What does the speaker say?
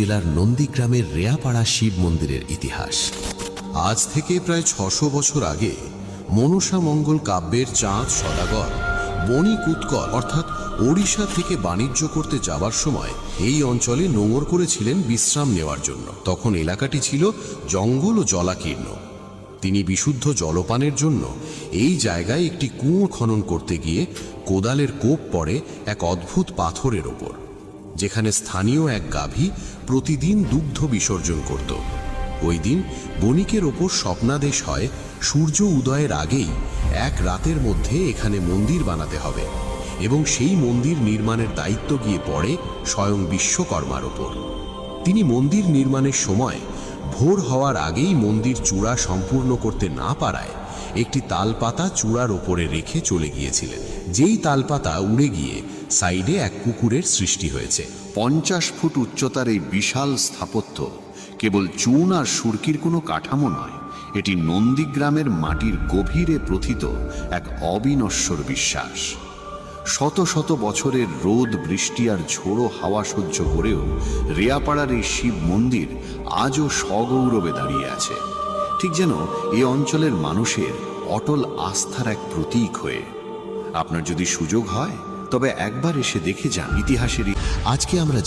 জেলার নন্দীগ্রামের রেয়াপাড়া শিব মন্দিরের ইতিহাস। আজ থেকে প্রায় ৬০০ বছর আগে মনসা মঙ্গল কাব্যের চাঁদ সদাগর বণিক উৎকল অর্থাৎ ওড়িশা থেকে বাণিজ্য করতে যাবার সময় এই অঞ্চলে নোঙর করেছিলেন বিশ্রাম নেওয়ার জন্য। তখন এলাকাটি ছিল জঙ্গল ও জলাকীর্ণ। তিনি বিশুদ্ধ জলপানের জন্য এই জায়গায় একটি কুয়ো খনন করতে গিয়ে কোদালের কোপ পড়ে এক অদ্ভুত পাথরের ওপর, যেখানে স্থানীয় এক গাভী প্রতিদিন দুগ্ধ বিসর্জন করত। ওই দিন বণিকের ওপর স্বপ্নাদেশ হয় সূর্য উদয়ের আগেই এক রাতের মধ্যে এখানে মন্দির বানাতে হবে এবং সেই মন্দির নির্মাণের দায়িত্ব গিয়ে পড়ে স্বয়ং বিশ্বকর্মার ওপর। তিনি মন্দির নির্মাণের সময় ভোর হওয়ার আগেই মন্দির চূড়া সম্পূর্ণ করতে না পারায় একটি তালপাতা চূড়ার ওপরে রেখে চলে গিয়েছিলেন। যেই তালপাতা উড়ে গিয়ে সাইডে এক পুকুরের সৃষ্টি হয়েছে। 50 ফুট উচ্চতার এই বিশাল স্থাপত্য কেবল চুন আর সুরকির কোনো কাঠামো নয়, এটি নন্দীগ্রামের মাটির গভীরে প্রথিত এক অবিনশ্বর বিশ্বাস। শত শত বছরের রোদ বৃষ্টি আর ঝোড়ো হাওয়া সহ্য করেও রেয়াপাড়ার এই শিব মন্দির আজও সগৌরবে দাঁড়িয়ে আছে, ঠিক যেন এ অঞ্চলের মানুষের অটল আস্থার এক প্রতীক হয়ে। আপনার যদি সুযোগ হয় তবে একবার এসে দেখে যান ইতিহাসের। আজকে আমরা